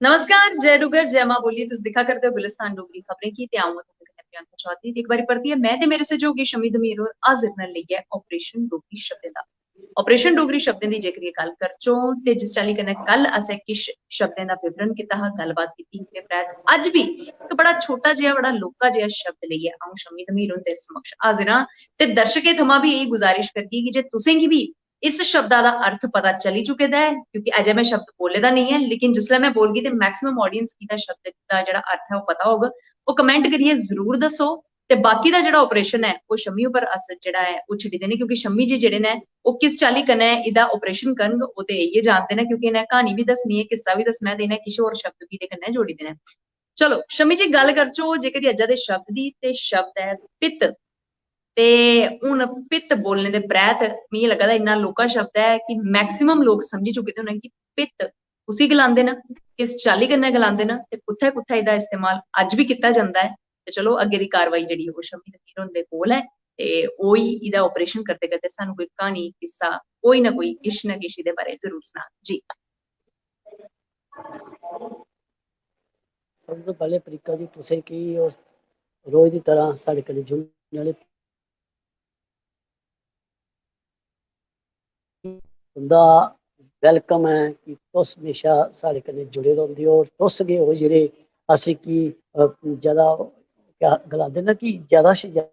नमस्कार, जय डुगर, जय मां बोली। तुस दिखा करदे हो गुलिस्तान डोगरी खबरें की ते आऊं तुंदे कन्नै प्रियंका चौधरी। ते इक बारी परतियै मैं ते मेरे सहयोगी शमी दमीर होर हाजिर न लेइयै ऑपरेशन डोगरी शब्दें दा। ऑपरेशन डोगरी शब्दें दी जेकर गल्ल करचो ते जिस चाल्ली कन्नै कल असें किश शब्दें दा विवरण कीता हा, गल्लबात कीती ते परैंत अज्ज भी इक बड़ा छोटा जेहा बड़ा लौह्का जेहा शब्द लेइयै अऊं शमी दमीर हुंदे समक्ष हाजिर आं ते दर्शकें थमां भी एह् गुजारिश करगी कि जे तुसें गी भी इस शब्दा दा अर्थ पता चली चुके दा है, क्योंकि अजें मैं शब्द बोले दा नहीं है, लेकिन जिसलै मैं बोलगी ते मैक्सिमम ऑडियंस गी दा शब्द दा जेह्ड़ा अर्थ है ओह् पता होग। ओह् कमेंट करियै जरूर दस्सो ते बाकी दा जेह्ड़ा ऑपरेशन है ओह् शम्मी उप्पर अस जेह्ड़ा है ओह् छड्डी देने, क्योंकि शम्मी जी जेह्ड़े न ओह् किस चाल्ली कन्नै एह्दा ऑपरेशन करन ओह् ते इ'यै जानदे न, क्योंकि इ'नें क्हानी भी दस्सनी है, किस्सा भी दस्सना है ते इ'नें किश होर शब्द बी एह्दे कन्नै जोड़ी देने। चलो शम्मी जी गल्ल करचो जेकर अज्जा दे शब्द दी ते शब्द है पित्त। ते हून पित्त बोलने दे परैंत मिगी लग्गा दा इन्ना लौह्का शब्द है कि मैक्सिमम लोग समझी चुके दे होने कि पित्त उसी गलांदे न, किस चाल्ली कन्नै गलांदे न ते कुत्थै कुत्थै एह्दा इस्तेमाल अज्ज भी कीता जंदा है। ते चलो अग्गे दी कारवाई जेह्ड़ी ओह् शम्मी दमीर हुंदे कोल है ते ओह् ही एह्दा ऑपरेशन करदे करदे सानू कोई क्हानी किस्सा कोई ना कोई किश ना किश एह्दे बारे जरूर सनान जी। सब तो पहले प्रियंका जी तुसें की और रोज की तरह साढ़े कन्नै जुड़ने वाले तुंदा वेलकम है कि तुस हमेशा साढ़े कन्नै जुड़े रौंह्दे हो। तुस गै ओ जेह्ड़े असें कि ज्यादा क्या गलांदे ना कि ज्यादा शा ज्यादा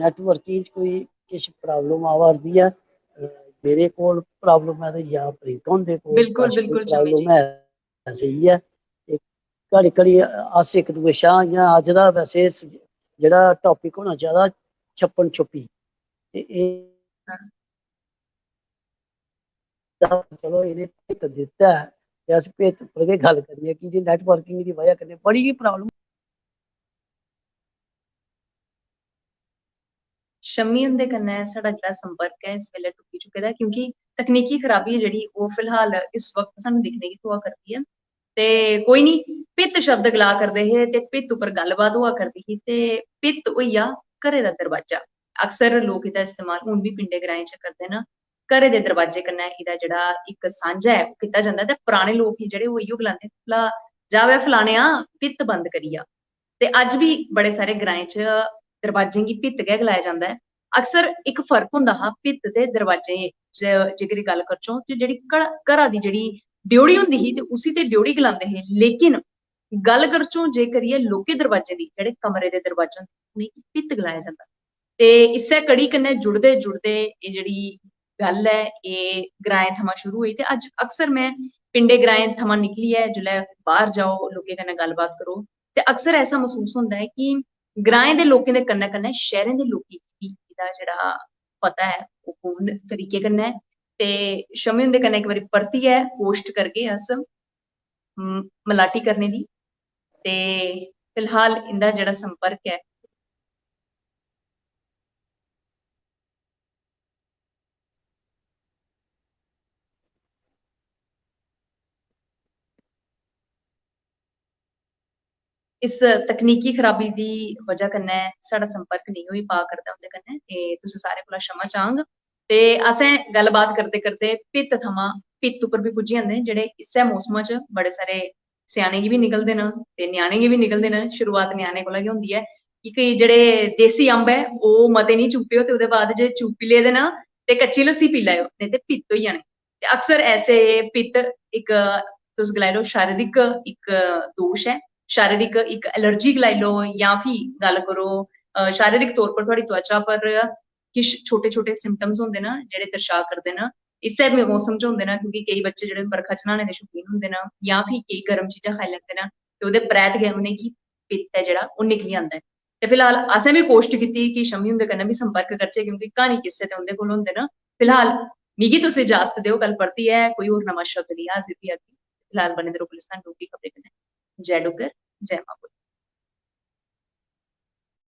नेटवर्किंग च कोई किश प्रॉब्लम आवा दी है, मेरे कोल प्रॉब्लम है ते जां प्रियंका हुंदे कोल बिल्कुल कश कोई बिल्कुल शम्मी जी। प्रॉब्लम है सही है। घड़ी घड़ी अस इक दूए शा इ'यां अज्ज दा वैसे जेह्ड़ा टॉपिक होना चाहिदा छप्पन छुप्पी ते हाँ। चलो इ'नें भित्त दित्ता है ते अस भित्त उप्पर गै गल्ल करनी है कि जे नेटवर्किंग दी वजह कन्नै बड़ी गै प्रॉब्लम शम्मी हुंदे कन्नै साढ़ा जेह्ड़ा संपर्क है इस बेल्ले टुटी चुके दा है, क्योंकि तकनीकी खराबी जेह्ड़ी ओह् फिलहाल इस वक्त सानू दिक्खने गी थ्होआ करदी है। ते कोई निं, पित्त शब्द गला करदे हे ते पित्त उप्पर गल्लबात होआ करदी ही ते पित्त होई गेआ घरै दा दरवाजा। अक्सर लोक एह्दा इस्तेमाल हून भी पिंडें ग्राएं च करदे न। घरै दे दरवाजे कन्नै एह्दा जेह्ड़ा इक सांझा ऐ ओह् कीता जंदा ते पराने लोक ही जेह्ड़े ओह् इ'यो गलांदे भला जावै फलानेआ पित्त बंद करी आ। ते अज्ज भी बड़े सारे ग्राएं च दरवाजें गी भित्त गै गलाया जंदा है। अक्सर इक फर्क होंदा हा भित्त ते दरवाजें च जेकर गल्ल करचो ते जेह्ड़ी घरा दी जेह्ड़ी ड्योढ़ी होंदी ही ते उसी ते ड्योढ़ी गलांदे हे, लेकिन गल्ल करचो जे करियै लौह्के दरवाजे दी जेह्ड़े कमरे दे दरवाजे होंदे उ'नेंगी भित्त गलाया जंदा। ते इस्सै कड़ी कन्नै जुड़दे जुड़दे एह् जेह्ड़ी गल्ल ऐ एह् ग्राएं थमां शुरू होई ते अज्ज अक्सर मैं पिंडें ग्राएं थमां निकलियै जेल्लै बाह्र जाओ लोकें कन्नै गल्लबात करो ते अक्सर ऐसा मसूस होंदा है कि ग्राएं दे लोकें दे कन्नै कन्नै शैह्रें दे लोकें गी बी एह्दा जेह्ड़ा पता ऐ ओह् पूर्ण तरीके कन्नै ऐ। ते शम्मी हुंदे कन्नै इक बारी परतियै कोश्ट करगे अस मलाटी करने दी। ते फिलहाल इंदा जेह्ड़ा संपर्क है इस तकनीकी खराबी दी वजह कन्नै साढ़ा संपर्क नेईं होई पा करदा उं'दे कन्नै ते तुसें सारें कोला क्षमा चाह्ङ। ते असें गल्लबात करदे करदे भित्त थमां पित्त उप्पर भी पुज्जी जंदे जेह्ड़े इस्सै मौसमा च बड़े सारे स्याने गी बी निकलदे न ते ञ्याणे गी बी निकलदे न। शुरुआत ञ्याणे कोला गै होंदी ऐ कि जेह्ड़े देसी अंब ऐ ओह् मते निं चूपेओ ते ओह्दे बाद जे चूपी ले दे न ते कच्ची लस्सी पी लैओ नेईं ते पित्त होई जाने। ते अक्सर ऐसे पित्त इक तुस गलाई लैओ शारीरिक इक दोश है, शारीरिक इक एलर्जी गलाई लो जां फ्ही गल्ल करो शारीरिक तौर पर थुआढ़ी त्वचा पर किश छोटे छोटे सिम्पटम्स होंदे न जेह्ड़े दर्शा करदे न इस्सै मौसम च होंदे न, क्योंकि केईं बच्चे जेह्ड़े बरखा च न्हाने दे शौकीन होंदे न जां फ्ही केईं गर्म चीजां खाई लैंदे न ते ओह्दे परैंत गै उ'नेंगी पित्त ऐ जेह्ड़ा ओह् निकली आंदा ऐ। ते फिलहाल असें बी कोश्ट कीती कि शम्मी हुंदे कन्नै बी संपर्क करचै, क्योंकि क्हानी किस्से ते उं'दे कोल होंदे न। फिलहाल मिगी तुस इजाजत देओ, कल परतियै कोई होर नमां शब्द लेइयै हाजिर होई जाह्गी। फिलहाल बने दे रवो गुलिस्तान डोगरी खबरें कन्नै। जय डुग्गर, जय मां बोली।